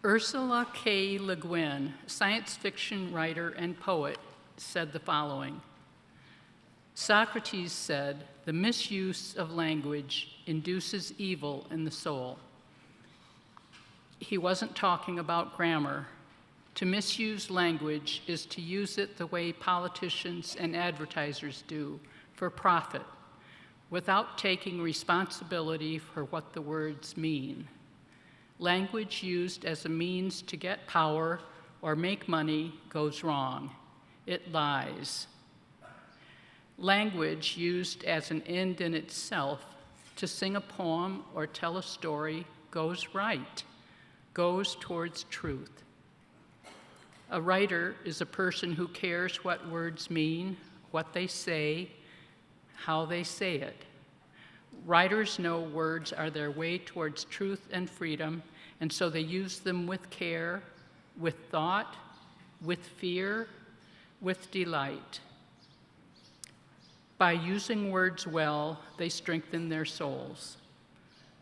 Ursula K. Le Guin, science fiction writer and poet, said the following: Socrates said, "The misuse of language induces evil in the soul." He wasn't talking about grammar. To misuse language is to use it the way politicians and advertisers do, for profit, without taking responsibility for what the words mean. Language used as a means to get power or make money goes wrong. It lies. Language used as an end in itself, to sing a poem or tell a story, goes right, goes towards truth. A writer is a person who cares what words mean, what they say, how they say it. Writers know words are their way towards truth and freedom, and so they use them with care, with thought, with fear, with delight. By using words well, they strengthen their souls.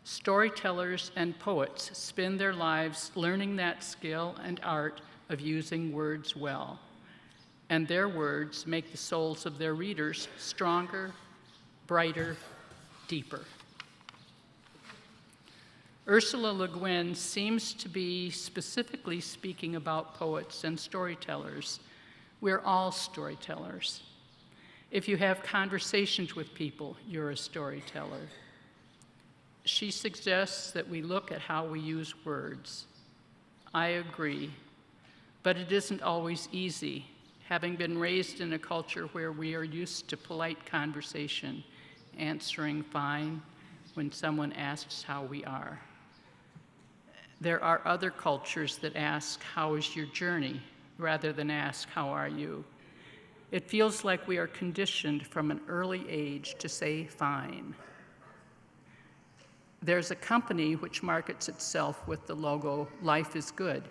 Storytellers and poets spend their lives learning that skill and art of using words well, and their words make the souls of their readers stronger, brighter, deeper. Ursula Le Guin seems to be specifically speaking about poets and storytellers. We're all storytellers. If you have conversations with people, you're a storyteller. She suggests that we look at how we use words. I agree, but it isn't always easy, having been raised in a culture where we are used to polite conversation, answering fine when someone asks how we are. There are other cultures that ask, "How is your journey?" rather than ask, "How are you?" It feels like we are conditioned from an early age to say fine. There's a company which markets itself with the logo, "Life is Good."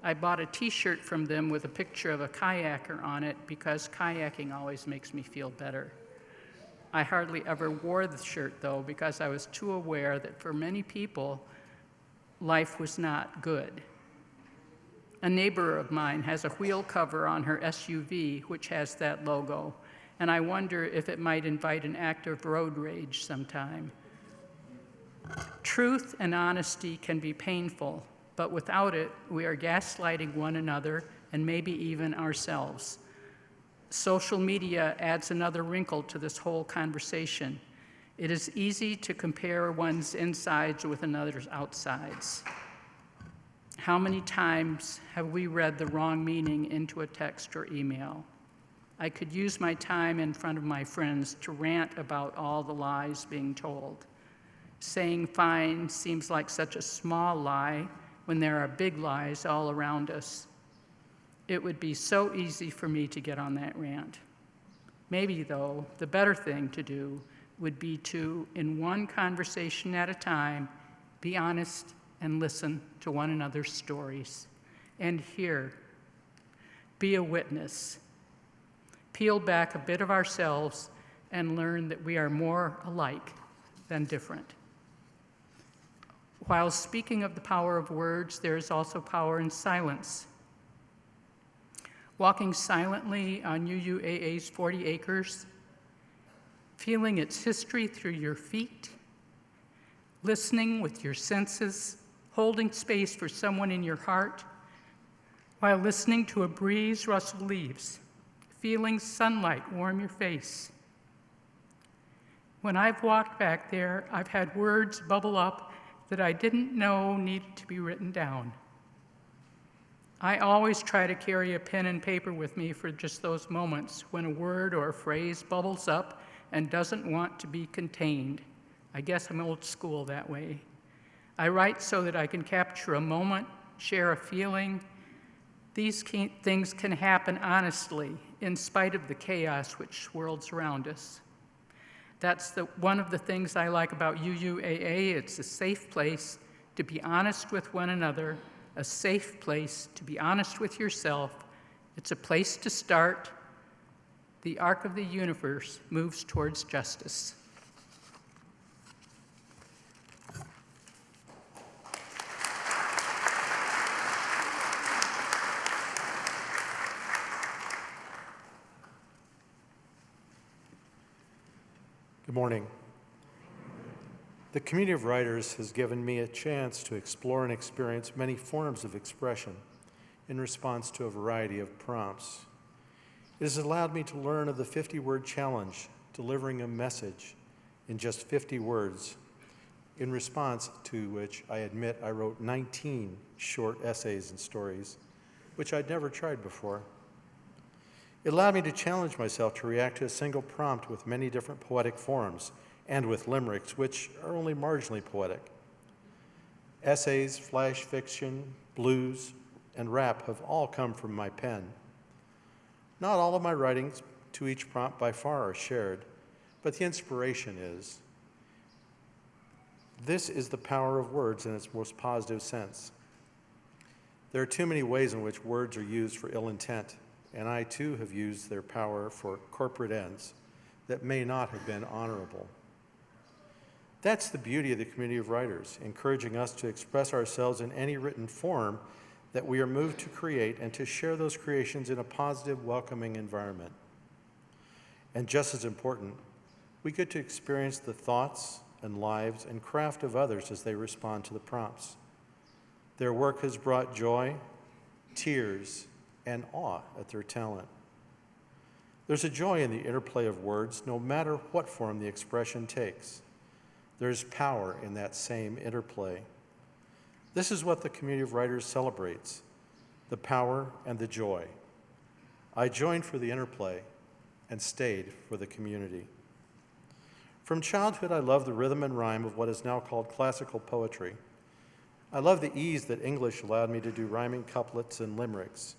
I bought a t-shirt from them with a picture of a kayaker on it because kayaking always makes me feel better. I hardly ever wore the shirt, though, because I was too aware that for many people, life was not good. A neighbor of mine has a wheel cover on her SUV which has that logo, and I wonder if it might invite an act of road rage sometime. Truth and honesty can be painful, but without it, we are gaslighting one another and maybe even ourselves. Social media adds another wrinkle to this whole conversation. It is easy to compare one's insides with another's outsides. How many times have we read the wrong meaning into a text or email? I could use my time in front of my friends to rant about all the lies being told. Saying fine seems like such a small lie when there are big lies all around us. It would be so easy for me to get on that rant. Maybe, though, the better thing to do would be to, in one conversation at a time, be honest and listen to one another's stories. And hear, be a witness. Peel back a bit of ourselves and learn that we are more alike than different. While speaking of the power of words, there is also power in silence. Walking silently on UUAA's 40 acres, feeling its history through your feet, listening with your senses, holding space for someone in your heart, while listening to a breeze rustle leaves, feeling sunlight warm your face. When I've walked back there, I've had words bubble up that I didn't know needed to be written down. I always try to carry a pen and paper with me for just those moments when a word or a phrase bubbles up and doesn't want to be contained. I guess I'm old school that way. I write so that I can capture a moment, share a feeling. These things can happen honestly, in spite of the chaos which swirls around us. That's one of the things I like about UUAA. It's a safe place to be honest with one another, a safe place to be honest with yourself. It's a place to start. The arc of the universe moves towards justice. Good morning. The community of writers has given me a chance to explore and experience many forms of expression in response to a variety of prompts. It has allowed me to learn of the 50-word challenge, delivering a message in just 50 words, in response to which I admit I wrote 19 short essays and stories, which I'd never tried before. It allowed me to challenge myself to react to a single prompt with many different poetic forms and with limericks, which are only marginally poetic. Essays, flash fiction, blues, and rap have all come from my pen. Not all of my writings to each prompt by far are shared, but the inspiration is. This is the power of words in its most positive sense. There are too many ways in which words are used for ill intent, and I too have used their power for corporate ends that may not have been honorable. That's the beauty of the community of writers, encouraging us to express ourselves in any written form that we are moved to create and to share those creations in a positive, welcoming environment. And just as important, we get to experience the thoughts and lives and craft of others as they respond to the prompts. Their work has brought joy, tears, and awe at their talent. There's a joy in the interplay of words, no matter what form the expression takes. There's power in that same interplay. This is what the community of writers celebrates, the power and the joy. I joined for the interplay and stayed for the community. From childhood, I loved the rhythm and rhyme of what is now called classical poetry. I loved the ease that English allowed me to do rhyming couplets and limericks.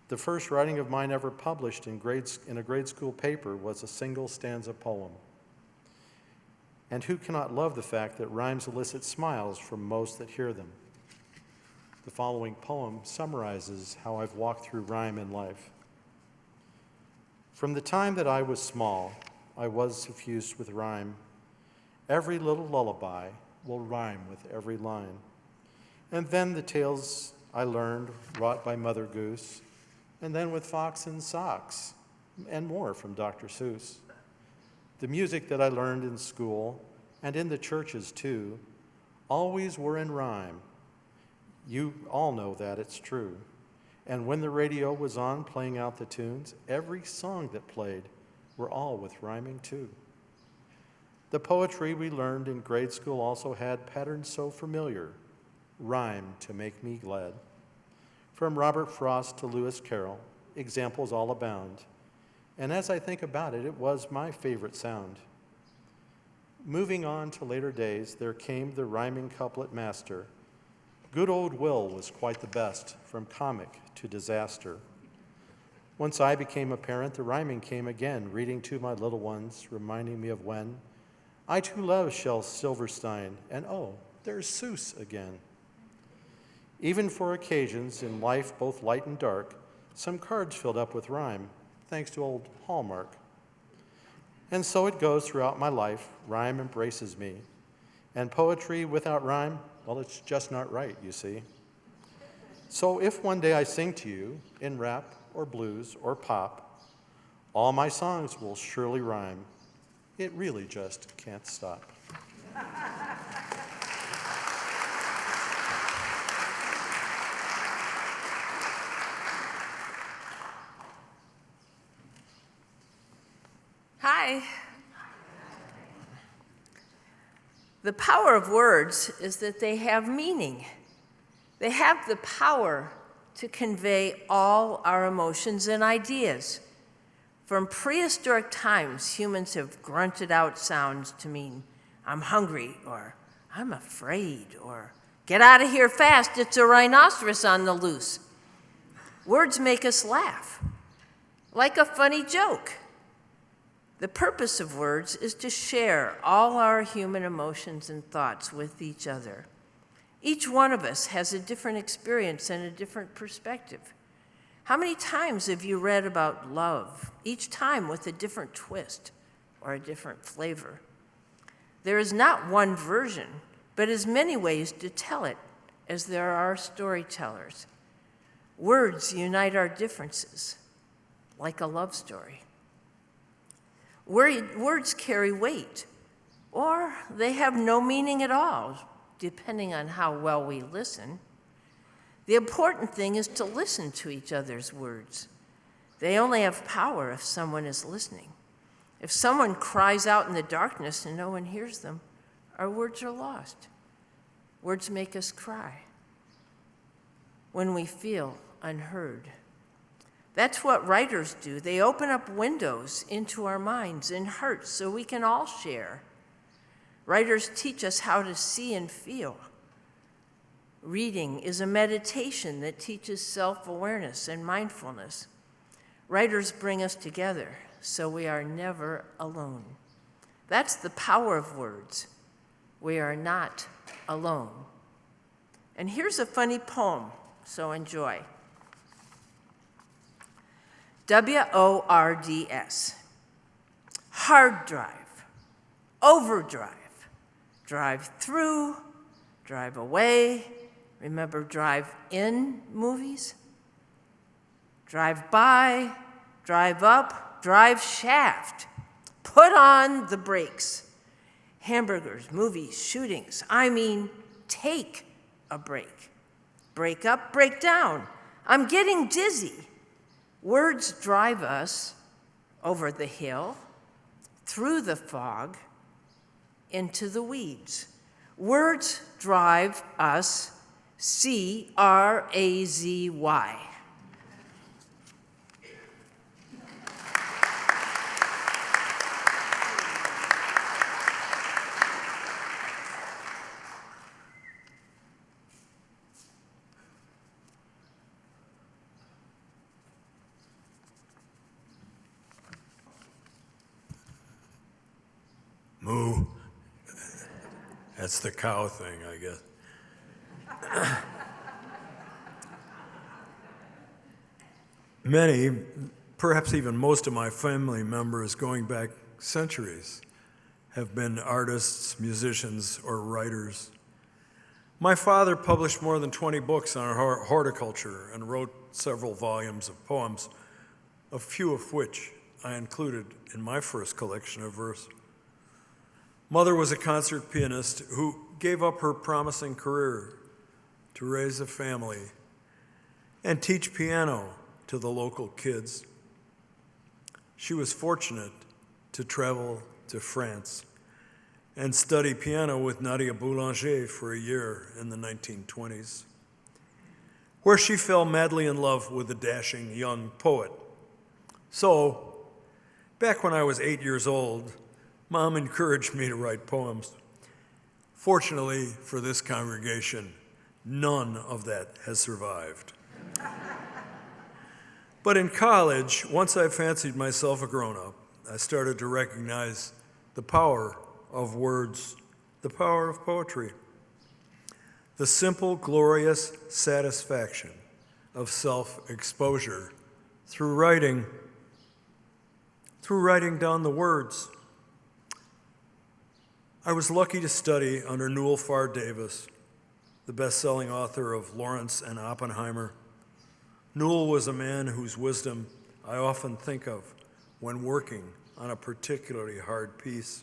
The first writing of mine ever published in a grade school paper was a single stanza poem. And who cannot love the fact that rhymes elicit smiles from most that hear them? The following poem summarizes how I've walked through rhyme in life. From the time that I was small, I was suffused with rhyme. Every little lullaby will rhyme with every line. And then the tales I learned, wrought by Mother Goose, and then with Fox and Socks, and more from Dr. Seuss. The music that I learned in school, and in the churches too, always were in rhyme. You all know that it's true. And when the radio was on playing out the tunes, every song that played were all with rhyming too. The poetry we learned in grade school also had patterns so familiar, rhyme to make me glad. From Robert Frost to Lewis Carroll, examples all abound. And as I think about it, it was my favorite sound. Moving on to later days, there came the rhyming couplet master. Good old Will was quite the best, from comic to disaster. Once I became a parent, the rhyming came again, reading to my little ones, reminding me of when I too love Shel Silverstein, and oh, there's Seuss again. Even for occasions in life both light and dark, some cards filled up with rhyme, thanks to old Hallmark. And so it goes throughout my life, rhyme embraces me. And poetry without rhyme, well, it's just not right, you see. So if one day I sing to you in rap or blues or pop, all my songs will surely rhyme. It really just can't stop. Hi. The power of words is that they have meaning. They have the power to convey all our emotions and ideas. From prehistoric times, humans have grunted out sounds to mean, I'm hungry, or I'm afraid, or get out of here fast, it's a rhinoceros on the loose. Words make us laugh, like a funny joke. The purpose of words is to share all our human emotions and thoughts with each other. Each one of us has a different experience and a different perspective. How many times have you read about love, each time with a different twist or a different flavor? There is not one version, but as many ways to tell it as there are storytellers. Words unite our differences, like a love story. Words carry weight, or they have no meaning at all, depending on how well we listen. The important thing is to listen to each other's words. They only have power if someone is listening. If someone cries out in the darkness and no one hears them, our words are lost. Words make us cry when we feel unheard. That's what writers do. They open up windows into our minds and hearts so we can all share. Writers teach us how to see and feel. Reading is a meditation that teaches self-awareness and mindfulness. Writers bring us together so we are never alone. That's the power of words. We are not alone. And here's a funny poem, so enjoy. WORDS. Hard drive, overdrive, drive through, drive away. Remember drive-in movies? Drive by, drive up, drive shaft. Put on the brakes. Hamburgers, movies, shootings. I mean, take a break. Break up, break down. I'm getting dizzy. Words drive us over the hill, through the fog, into the weeds. Words drive us, C-R-A-Z-Y. Moo. That's the cow thing, I guess. Many, perhaps even most of my family members going back centuries, have been artists, musicians, or writers. My father published more than 20 books on horticulture and wrote several volumes of poems, a few of which I included in my first collection of verse. Mother was a concert pianist who gave up her promising career to raise a family and teach piano to the local kids. She was fortunate to travel to France and study piano with Nadia Boulanger for a year in the 1920s, where she fell madly in love with a dashing young poet. So, back when I was 8 years old, Mom encouraged me to write poems. Fortunately for this congregation, none of that has survived. But in college, once I fancied myself a grown-up, I started to recognize the power of words, the power of poetry, the simple, glorious satisfaction of self-exposure through writing down the words. I was lucky to study under Newell Farr Davis, the best-selling author of Lawrence and Oppenheimer. Newell was a man whose wisdom I often think of when working on a particularly hard piece.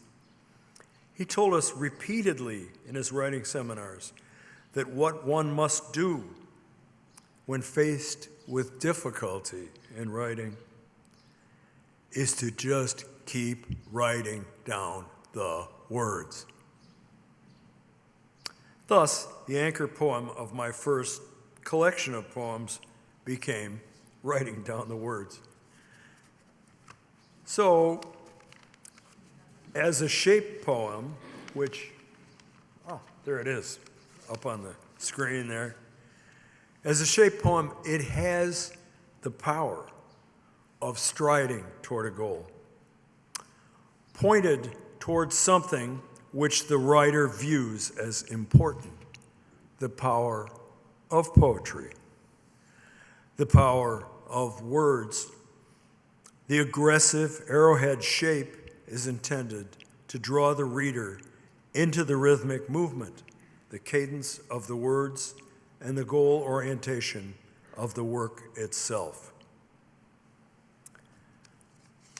He told us repeatedly in his writing seminars that what one must do when faced with difficulty in writing is to just keep writing down the words. Thus, the anchor poem of my first collection of poems became writing down the words. So, as a shape poem, which, there it is, up on the screen there. As a shape poem, it has the power of striding toward a goal, pointed towards something which the writer views as important, the power of poetry, the power of words. The aggressive arrowhead shape is intended to draw the reader into the rhythmic movement, the cadence of the words, and the goal orientation of the work itself.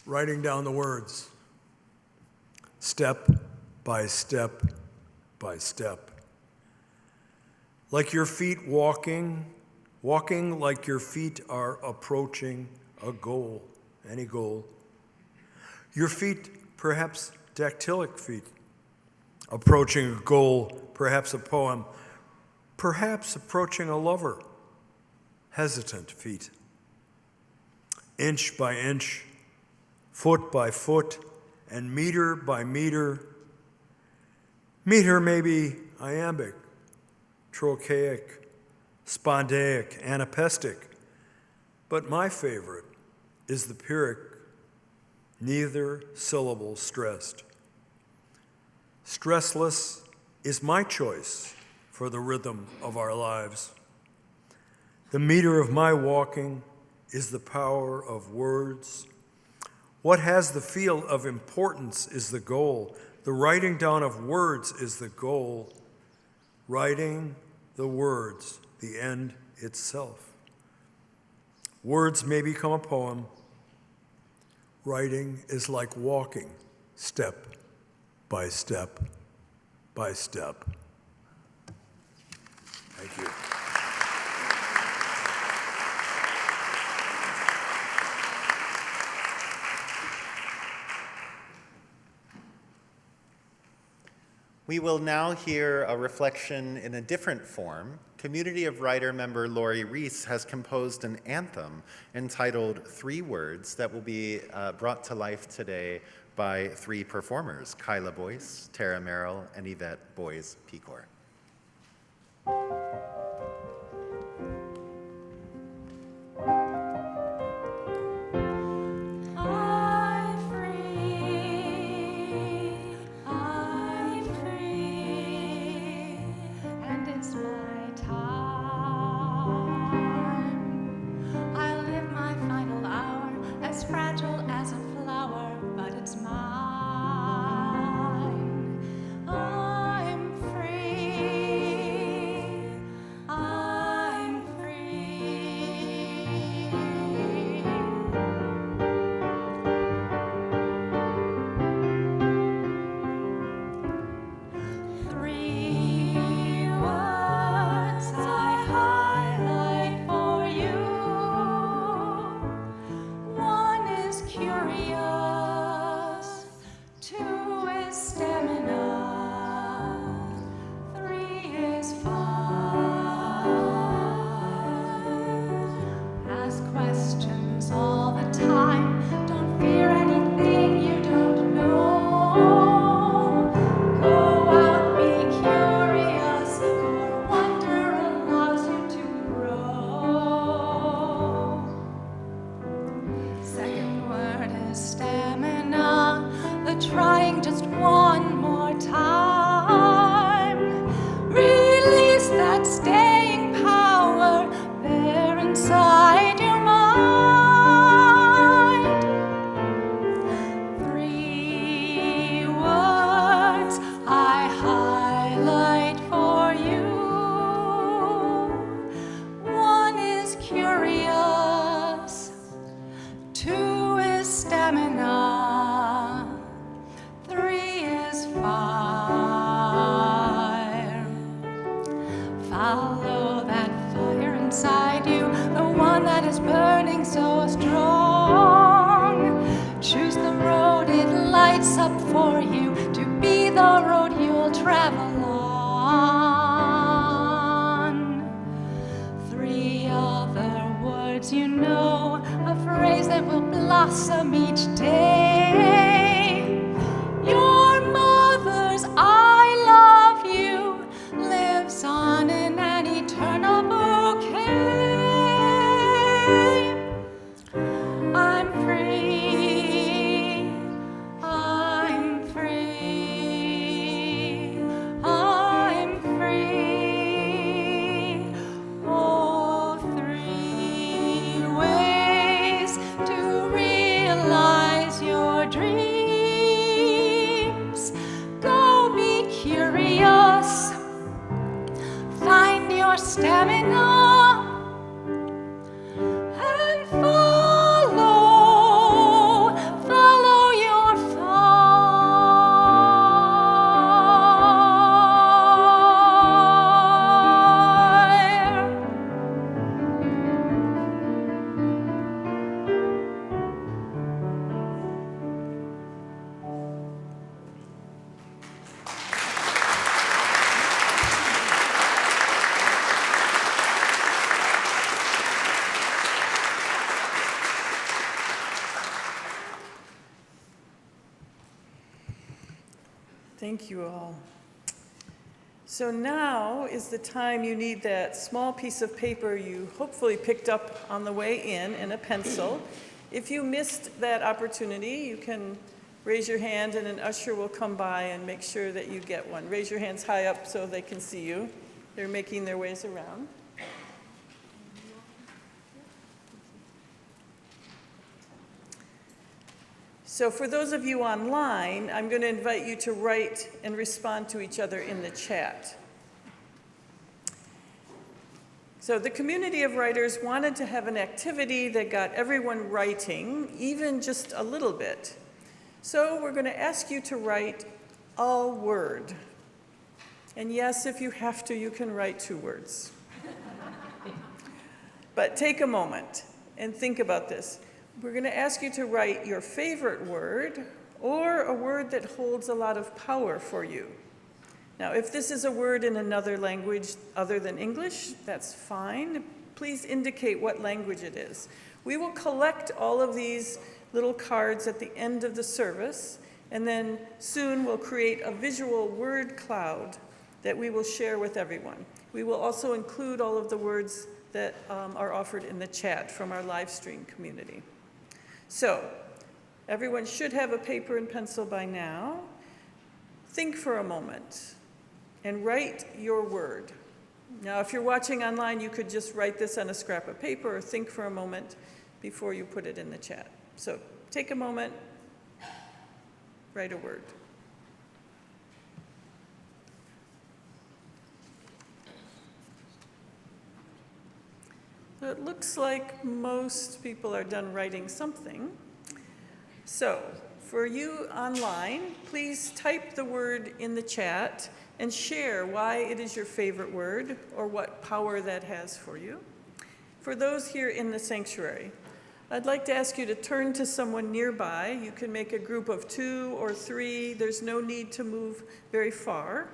Writing down the words, step by step by step. Like your feet walking like your feet are approaching a goal, any goal. Your feet, perhaps dactylic feet, approaching a goal, perhaps a poem, perhaps approaching a lover, hesitant feet. Inch by inch, foot by foot, and meter by meter. Meter may be iambic, trochaic, spondaic, anapestic, but my favorite is the Pyrrhic, neither syllable stressed. Stressless is my choice for the rhythm of our lives. The meter of my walking is the power of words. What has the feel of importance is the goal. The writing down of words is the goal. Writing the words, the end itself. Words may become a poem. Writing is like walking, step by step by step. Thank you. We will now hear a reflection in a different form. Community of Writer member Lori Reese has composed an anthem entitled 3 Words that will be brought to life today by 3 performers, Kyla Boyce, Tara Merrill, and Yvette Boyes-Pecor. Follow your thoughts. Thank you all. So now is the time you need that small piece of paper you hopefully picked up on the way in and a pencil. If you missed that opportunity, you can raise your hand and an usher will come by and make sure that you get one. Raise your hands high up so they can see you. They're making their ways around. So for those of you online, I'm going to invite you to write and respond to each other in the chat. So the community of writers wanted to have an activity that got everyone writing, even just a little bit. So we're going to ask you to write a word. And yes, if you have to, you can write 2 words. But take a moment and think about this. We're going to ask you to write your favorite word or a word that holds a lot of power for you. Now, if this is a word in another language other than English, that's fine. Please indicate what language it is. We will collect all of these little cards at the end of the service, and then soon we'll create a visual word cloud that we will share with everyone. We will also include all of the words that are offered in the chat from our live stream community. So, everyone should have a paper and pencil by now. Think for a moment and write your word. Now, if you're watching online, you could just write this on a scrap of paper or think for a moment before you put it in the chat. So, take a moment, write a word. So it looks like most people are done writing something. So for you online, please type the word in the chat and share why it is your favorite word or what power that has for you. For those here in the sanctuary, I'd like to ask you to turn to someone nearby. You can make a group of 2 or 3. There's no need to move very far.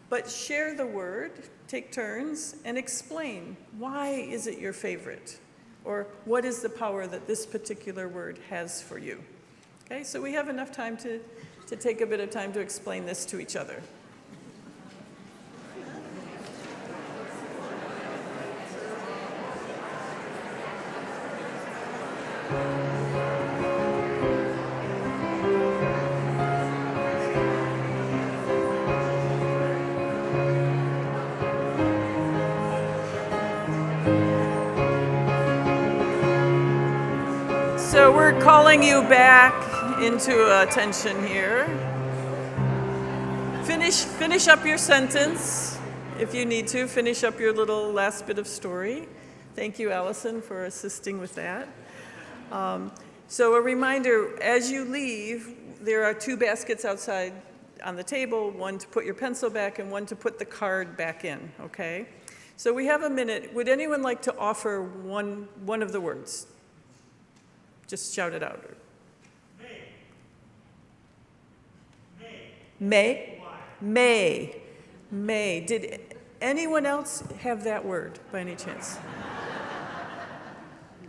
But share the word, take turns, and explain why is it your favorite? Or what is the power that this particular word has for you? Okay, so we have enough time to take a bit of time to explain this to each other. So we're calling you back into attention here. Finish up your sentence if you need to. Finish up your little last bit of story. Thank you, Allison, for assisting with that. So a reminder, as you leave, there are 2 baskets outside on the table, one to put your pencil back and one to put the card back in, okay? So we have a minute. Would anyone like to offer one of the words? Just shout it out. May. May. May. Did anyone else have that word by any chance?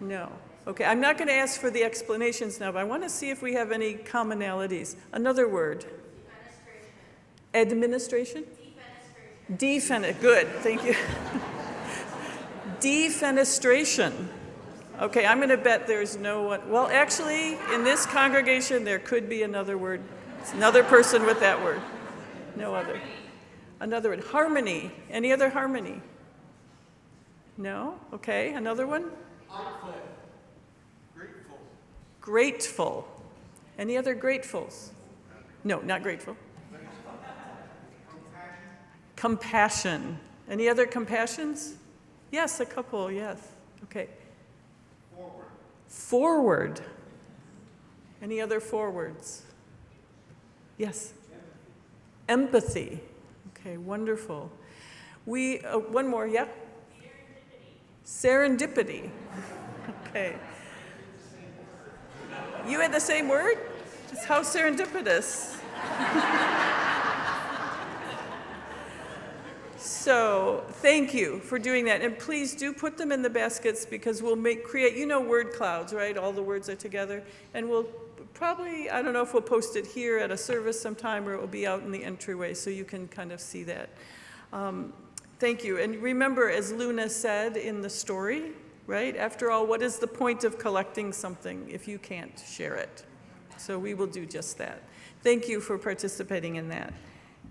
No. Okay, I'm not going to ask for the explanations now, but I want to see if we have any commonalities. Another word. Administration. Defenestration. Good, thank you. Defenestration. Okay, I'm going to bet there's no one. Well, actually, in this congregation, there could be another word. It's another person with that word. No other. Another word. Harmony. Any other harmony? No? Okay, another one? Grateful. Grateful. Any other gratefuls? No, not grateful. Compassion. Any other compassions? Yes, a couple, yes. Okay. Forward. Any other forwards? Yes. Empathy. Okay, wonderful. One more, yeah? Serendipity. Okay. You had the same word? How serendipitous. So thank you for doing that. And please do put them in the baskets because we'll create, word clouds, right? All the words are together. And we'll probably, I don't know if we'll post it here at a service sometime, or it will be out in the entryway, so you can kind of see that. Thank you. And remember, as Luna said in the story, right? After all, what is the point of collecting something if you can't share it? So we will do just that. Thank you for participating in that.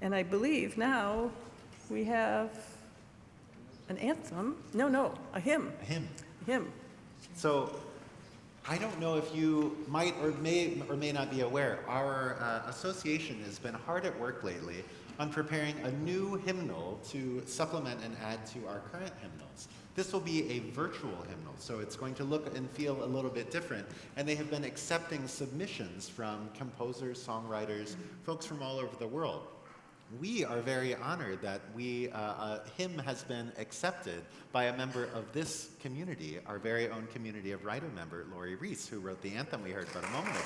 And I believe now we have an anthem. No, a hymn. A hymn. A hymn. So I don't know if you might or may not be aware, our association has been hard at work lately on preparing a new hymnal to supplement and add to our current hymnals. This will be a virtual hymnal, so it's going to look and feel a little bit different. And they have been accepting submissions from composers, songwriters, folks from all over the world. We are very honored that a hymn has been accepted by a member of this community, our very own community of writer member, Lori Reese, who wrote the anthem we heard about a moment ago.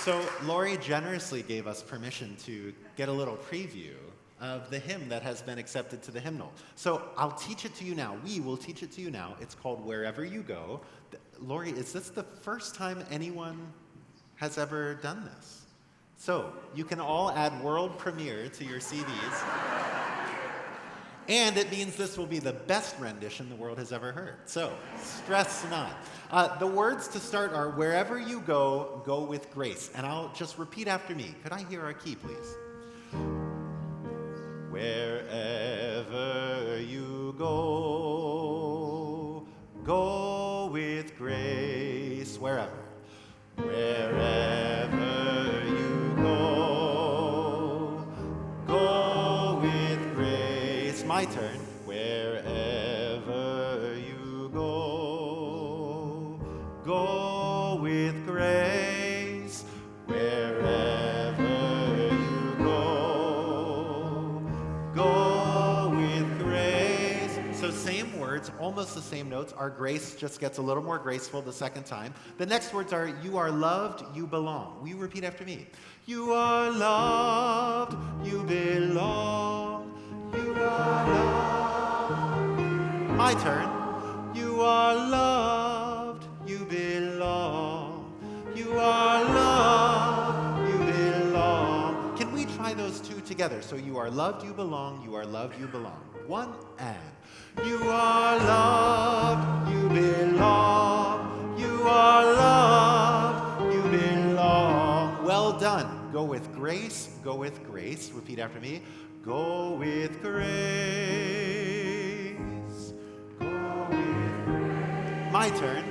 So Lori generously gave us permission to get a little preview of the hymn that has been accepted to the hymnal. So I'll teach it to you now. We will teach it to you now. It's called Wherever You Go. Lori, is this the first time anyone has ever done this? So you can all add world premiere to your CDs. And it means this will be the best rendition the world has ever heard. So, stress not. The words to start are, wherever you go, go with grace. And I'll just repeat after me. Could I hear our key, please? Wherever you go, go with grace. Wherever. Wherever you go, go with grace. My turn. Wherever you go, go with grace. Wherever you go, go with grace. So same words, almost the same notes. Our grace just gets a little more graceful the second time. The next words are, you are loved, you belong. Will you repeat after me? You are loved, you belong. You are loved. My turn. You are loved, you belong. You are loved, you belong. Can we try those two together? So you are loved, you belong. You are loved, you belong. One and. You are loved, you belong. You are loved, you belong. Well done. Go with grace, go with grace. Repeat after me. Go with grace. Go with grace. My turn.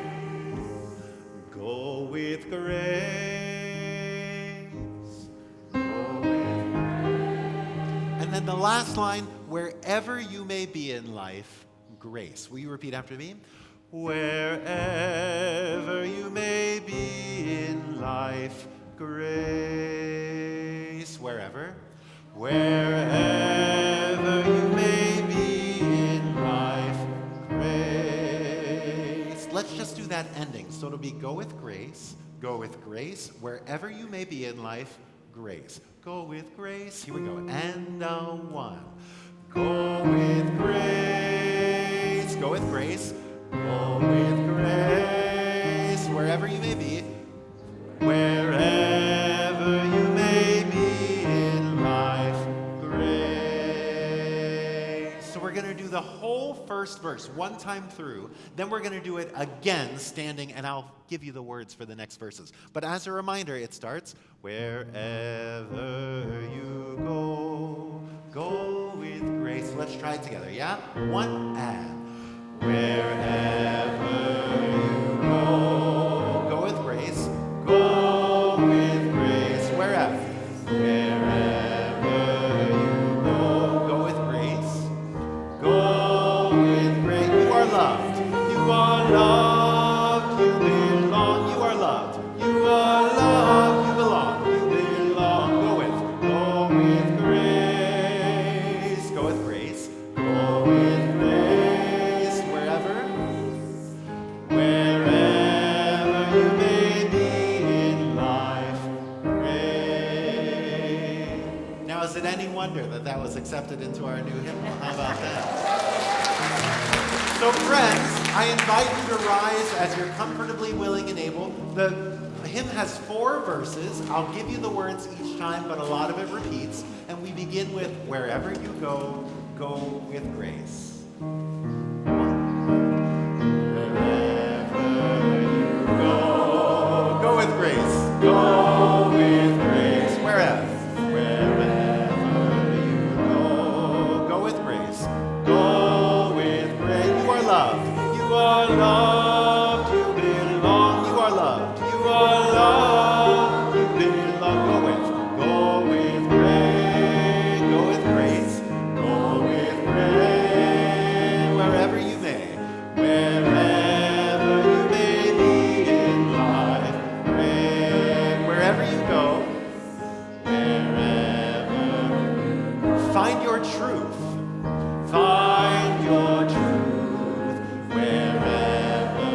Go with grace. Go with grace. And then the last line, wherever you may be in life, grace. Will you repeat after me? Wherever you may be in life, grace. Wherever. Wherever you may be in life, grace. Let's just do that ending. So it'll be go with grace, wherever you may be in life, grace. Go with grace. Here we go. And one. Go with grace. Go with grace. Go with grace. Wherever you may be. Wherever you may be in life, grace. So we're going to do the whole first verse one time through. Then we're going to do it again standing, and I'll give you the words for the next verses. But as a reminder, it starts, wherever you go, go with grace. Let's try it together, yeah? One and. Wherever you go, go with grace. Go with grace. Wherever. Wherever you go, go with grace. Go with grace. You are loved. You are loved. You belong. You are loved. You are loved. You belong. You belong. Go with grace. Go with grace. Go with grace. Wherever. Wherever you may be in life, grace. Now, is it any wonder that that was accepted into our new hymnal? How about that? So friends, I invite you to rise as you're comfortably willing and able. The hymn has 4 verses. I'll give you the words each time, but a lot of it repeats. And we begin with, wherever you go, go with grace. Wherever you go, go with grace. Go with grace. Wherever you go with grace. Go with grace. You are loved. You are loved. You belong. You are loved. You are loved. You belong. Go with grace. Go with grace. Go with grace. Wherever you may. Wherever you may be in life. Wherever you go. Wherever. Find your truth. Find your truth wherever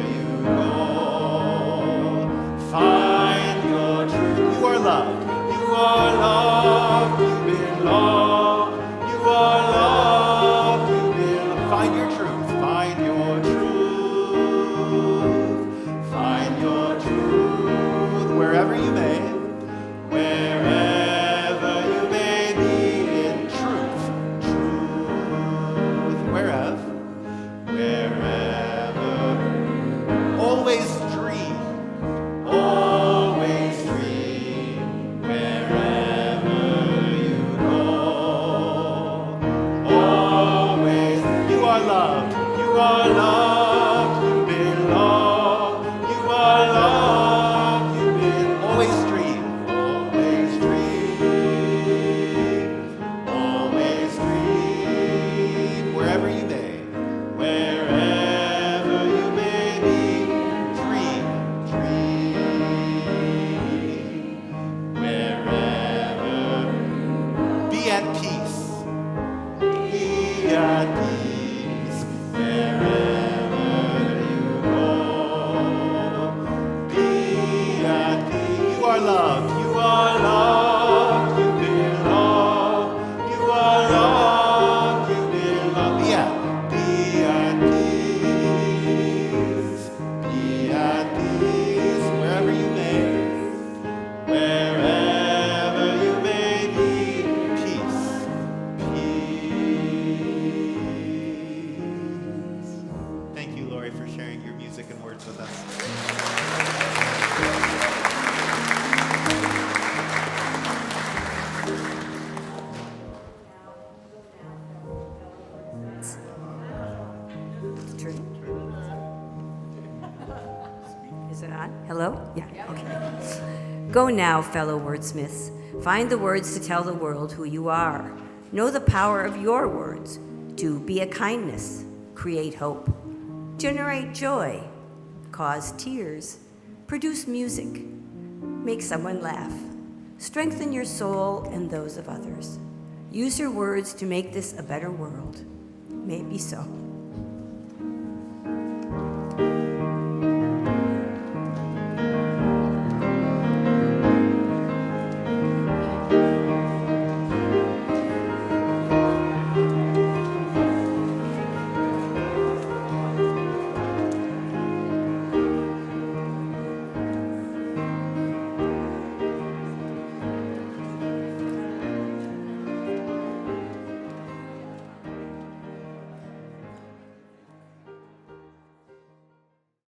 you go. Find your truth. You are loved. You are loved. You belong. You are loved. You belong. Find your truth. Find your truth. Find your truth wherever you may. Wherever you may be in truth. Wherever, always dream, wherever you go, always, you are loved, you belong, you are loved, you belong, always dream, wherever you may. Wherever you may be, dream. Wherever, be at peace. Be at peace. Wherever you go, be at peace. You are loved. You are loved. You belong. You are loved. You belong. Be at peace, wherever you may, be, peace. Thank you, Lori, for sharing your music and words with us. Is it on? Hello? Yeah, okay. Go now, fellow wordsmiths. Find the words to tell the world who you are. Know the power of your words to be a kindness, create hope, generate joy, cause tears, produce music, make someone laugh, strengthen your soul and those of others. Use your words to make this a better world. May it be so.